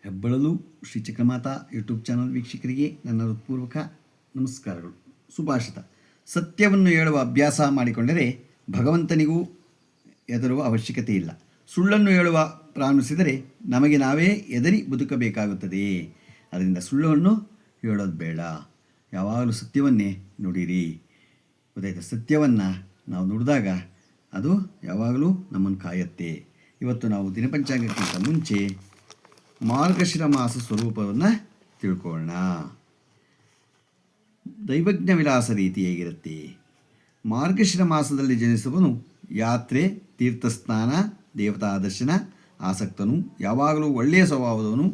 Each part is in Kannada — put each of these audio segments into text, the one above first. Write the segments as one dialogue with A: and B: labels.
A: ಹೆಬ್ಬಳಲು ಶ್ರೀ ಚಕ್ರಮಾತಾ ಯೂಟ್ಯೂಬ್ ಚಾನಲ್ ವೀಕ್ಷಕರಿಗೆ ನನ್ನ ಹೃತ್ಪೂರ್ವಕ ನಮಸ್ಕಾರಗಳು. ಸುಭಾಷಿತ: ಸತ್ಯವನ್ನು ಹೇಳುವ ಅಭ್ಯಾಸ ಮಾಡಿಕೊಂಡರೆ ಭಗವಂತನಿಗೂ ಹೆದರುವ ಅವಶ್ಯಕತೆ ಇಲ್ಲ. ಸುಳ್ಳನ್ನು ಹೇಳುವ ಪ್ರಾರಂಭಿಸಿದರೆ ನಮಗೆ ನಾವೇ ಹೆದರಿ ಬದುಕಬೇಕಾಗುತ್ತದೆ. ಅದರಿಂದ ಸುಳ್ಳನ್ನು ಹೇಳೋದು ಬೇಡ. ಯಾವಾಗಲೂ ಸತ್ಯವನ್ನೇ ನುಡಿರಿ. ಗೊತ್ತಾಯ್ತು? ಸತ್ಯವನ್ನು ನಾವು ನುಡಿದಾಗ ಅದು ಯಾವಾಗಲೂ ನಮ್ಮನ್ನು ಕಾಯುತ್ತೆ. ಇವತ್ತು ನಾವು ದಿನಪಂಚಾಂಗಕ್ಕಿಂತ ಮುಂಚೆ ಮಾರ್ಗಶಿರ ಮಾಸ ಸ್ವರೂಪವನ್ನು ತಿಳ್ಕೊಳ್ಳೋಣ. ದೈವಜ್ಞ ವಿಲಾಸ ರೀತಿ ಹೇಗಿರುತ್ತೆ? ಮಾರ್ಗಶಿರ ಮಾಸದಲ್ಲಿ ಜನಿಸುವನು ಯಾತ್ರೆ, ತೀರ್ಥಸ್ನಾನ, ದೇವತಾ ದರ್ಶನ ಆಸಕ್ತನು, ಯಾವಾಗಲೂ ಒಳ್ಳೆಯ ಸ್ವಭಾವದವನು,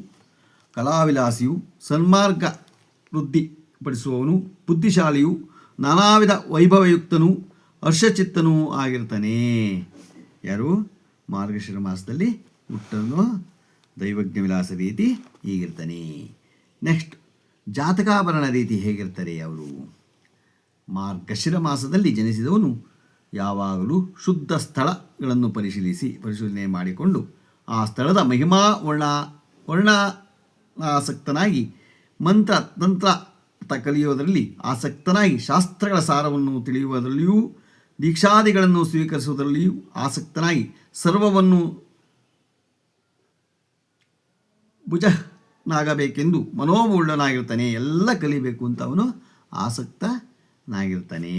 A: ಕಲಾವಿಲಾಸಿಯು, ಸನ್ಮಾರ್ಗ ವೃದ್ಧಿಪಡಿಸುವವನು, ಬುದ್ಧಿಶಾಲಿಯು, ನಾನಾ ವಿಧ ವೈಭವಯುಕ್ತನು, ಹರ್ಷಚಿತ್ತನೂ ಆಗಿರ್ತಾನೆ. ಯಾರು ಮಾರ್ಗಶಿರ ಮಾಸದಲ್ಲಿ ಹುಟ್ಟನು? ದೈವಜ್ಞ ವಿಲಾಸ ರೀತಿ ಹೀಗಿರ್ತಾನೆ. ನೆಕ್ಸ್ಟ್, ಜಾತಕಾಭರಣ ರೀತಿ ಹೇಗಿರ್ತಾರೆ ಅವರು? ಮಾರ್ಗಶಿರ ಮಾಸದಲ್ಲಿ ಜನಿಸಿದವನು ಯಾವಾಗಲೂ ಶುದ್ಧ ಸ್ಥಳಗಳನ್ನು ಪರಿಶೀಲನೆ ಮಾಡಿಕೊಂಡು ಆ ಸ್ಥಳದ ಮಹಿಮಾ ವರ್ಣಾಸಕ್ತನಾಗಿ, ತಂತ್ರ ಕಲಿಯುವುದರಲ್ಲಿ ಆಸಕ್ತನಾಗಿ, ಶಾಸ್ತ್ರಗಳ ಸಾರವನ್ನು ತಿಳಿಯುವುದರಲ್ಲಿಯೂ ದೀಕ್ಷಾದಿಗಳನ್ನು ಸ್ವೀಕರಿಸುವುದರಲ್ಲಿಯೂ ಆಸಕ್ತನಾಗಿ, ಸರ್ವವನ್ನು ಭುಜನಾಗಬೇಕೆಂದು ಮನೋಮೂಢನಾಗಿರ್ತಾನೆ. ಎಲ್ಲ ಕಲಿಬೇಕು ಅಂತ ಅವನು ಆಸಕ್ತನಾಗಿರ್ತಾನೆ.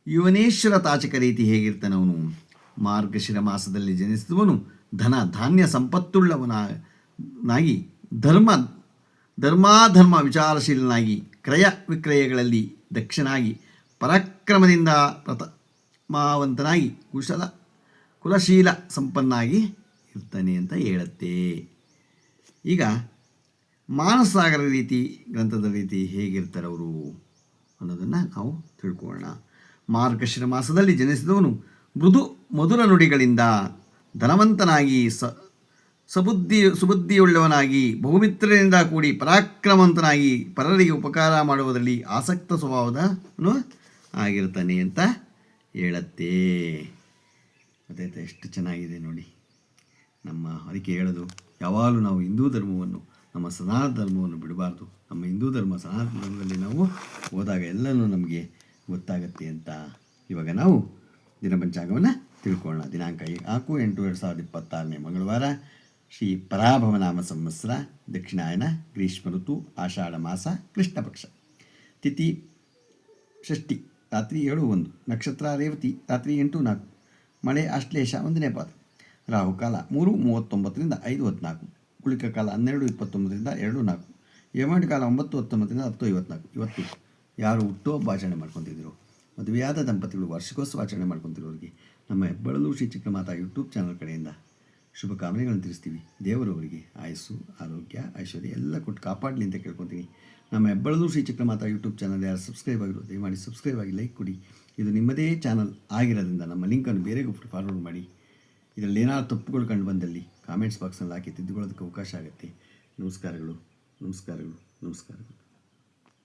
A: ಯುವನೇಶ್ವರ ತಾಚಕ ರೀತಿ ಹೇಗಿರ್ತಾನೆ ಅವನು? ಮಾರ್ಗಶಿರ ಮಾಸದಲ್ಲಿ ಜನಿಸಿದವನು ಧನ ಧಾನ್ಯ ಸಂಪತ್ತುಳ್ಳವನಾಗಿ, ಧರ್ಮಾಧರ್ಮ ವಿಚಾರಶೀಲನಾಗಿ, ಕ್ರಯ ವಿಕ್ರಯಗಳಲ್ಲಿ ದಕ್ಷನಾಗಿ, ಪರಾಕ್ರಮದಿಂದ ಪ್ರಥಮಾವಂತನಾಗಿ, ಕುಲಶೀಲ ಸಂಪನ್ನಾಗಿ ಇರ್ತಾನೆ ಅಂತ ಹೇಳುತ್ತೆ. ಈಗ ಮಾನಸಾಗರ ರೀತಿ ಗ್ರಂಥದ ರೀತಿ ಹೇಗಿರ್ತಾರೆ ಅವರು ಅನ್ನೋದನ್ನು ನಾವು ತಿಳ್ಕೊಳ್ಳೋಣ. ಮಾರ್ಗಶಿರ ಮಾಸದಲ್ಲಿ ಜನಿಸಿದವನು ಮೃದು ಮಧುರ ನುಡಿಗಳಿಂದ ಧನವಂತನಾಗಿ, ಸುಬುದ್ಧಿಯುಳ್ಳವನಾಗಿ, ಬಹುಮಿತ್ರರಿಂದ ಕೂಡಿ ಪರಾಕ್ರಮವಂತನಾಗಿ, ಪರರಿಗೆ ಉಪಕಾರ ಮಾಡುವುದರಲ್ಲಿ ಆಸಕ್ತ ಸ್ವಭಾವದವನು ಆಗಿರ್ತಾನೆ ಅಂತ ಹೇಳತ್ತೆ. ಗೊತ್ತಾಯ್ತಾ? ಎಷ್ಟು ಚೆನ್ನಾಗಿದೆ ನೋಡಿ. ಅದಕ್ಕೆ ಹೇಳೋದು, ಯಾವಾಗಲೂ ನಾವು ಹಿಂದೂ ಧರ್ಮವನ್ನು, ನಮ್ಮ ಸನಾತನ ಧರ್ಮವನ್ನು ಬಿಡಬಾರ್ದು. ನಮ್ಮ ಹಿಂದೂ ಧರ್ಮ ಸನಾತನ ಧರ್ಮದಲ್ಲಿ ನಾವು ಹೋದಾಗ ಎಲ್ಲನೂ ನಮಗೆ ಗೊತ್ತಾಗತ್ತೆ ಅಂತ. ಇವಾಗ ನಾವು ದಿನಪಂಚಾಂಗವನ್ನು ತಿಳ್ಕೊಳ್ಳೋಣ. ದಿನಾಂಕ 4/8/2026 ಮಂಗಳವಾರ, ಶ್ರೀ ಪರಾಭವನಾಮ ಸಂವತ್ಸರ, ದಕ್ಷಿಣಾಯನ, ಗ್ರೀಷ್ಮ ಋತು, ಆಷಾಢ ಮಾಸ, ಕೃಷ್ಣ ಪಕ್ಷ, ತಿಥಿ ಷಷ್ಠಿ, ರಾತ್ರಿ 7:01, ನಕ್ಷತ್ರ ರೇವತಿ, ರಾತ್ರಿ 8:04, ಮಳೆ ಆಶ್ಲೇಷ 1ನೇ ಪಾದ, ರಾಹುಕಾಲ 3:39 5:14, ಕುಳಿಕ ಕಾಲ 12:29 2:04, ಯಮಗಂಡ ಕಾಲ 9:19 10:54. ಇವತ್ತು ಯಾರು ಹುಟ್ಟುಹಬ್ಬ ಆಚರಣೆ ಮಾಡ್ಕೊತಿದ್ರು, ಮದುವೆಯಾದ ದಂಪತಿಗಳು ವಾರ್ಷಿಕೋತ್ಸವ ಆಚರಣೆ ಮಾಡ್ಕೊತಿರೋರಿಗೆ ನಮ್ಮ ಹೆಬ್ಬಳಲು ಶ್ರೀ ಚಕ್ರಮಾತಾ ಯೂಟ್ಯೂಬ್ ಚಾನಲ್ ಕಡೆಯಿಂದ ಶುಭಕಾಮನೆಗಳನ್ನು ತಿಳಿಸ್ತೀವಿ. ದೇವರವರಿಗೆ ಆಯಸ್ಸು, ಆರೋಗ್ಯ, ಐಶ್ವರ್ಯ ಎಲ್ಲ ಕೊಟ್ಟು ಕಾಪಾಡಲಿ ಅಂತ ಕೇಳ್ಕೊತೀನಿ. ನಮ್ಮ ಹೆಬ್ಬಳಲು ಶ್ರೀ ಚಕ್ರಮಾತಾ ಯೂಟ್ಯೂಬ್ ಚಾನಲ್ ಯಾರು ಸಬ್ಸ್ಕ್ರೈಬ್ ಆಗಿರೋ ದಯಮಾಡಿ ಸಬ್ಸ್ಕ್ರೈಬ್ ಆಗಿ, ಲೈಕ್ ಕೊಡಿ. ಇದು ನಿಮ್ಮದೇ ಚಾನಲ್ ಆಗಿರೋದ್ರಿಂದ ನಮ್ಮ ಲಿಂಕನ್ನು ಬೇರೆಗೂ ಫಾರ್ವರ್ಡ್ ಮಾಡಿ. ಇದರಲ್ಲಿ ಏನಾದ್ರು ತಪ್ಪುಗಳು ಕಂಡು ಬಂದಲ್ಲಿ ಕಾಮೆಂಟ್ಸ್ ಬಾಕ್ಸ್ನಲ್ಲಿ ಹಾಕಿ ತಿದ್ದುಕೊಳ್ಳೋದಕ್ಕೆ ಅವಕಾಶ ಆಗುತ್ತೆ. ನಮಸ್ಕಾರಗಳು.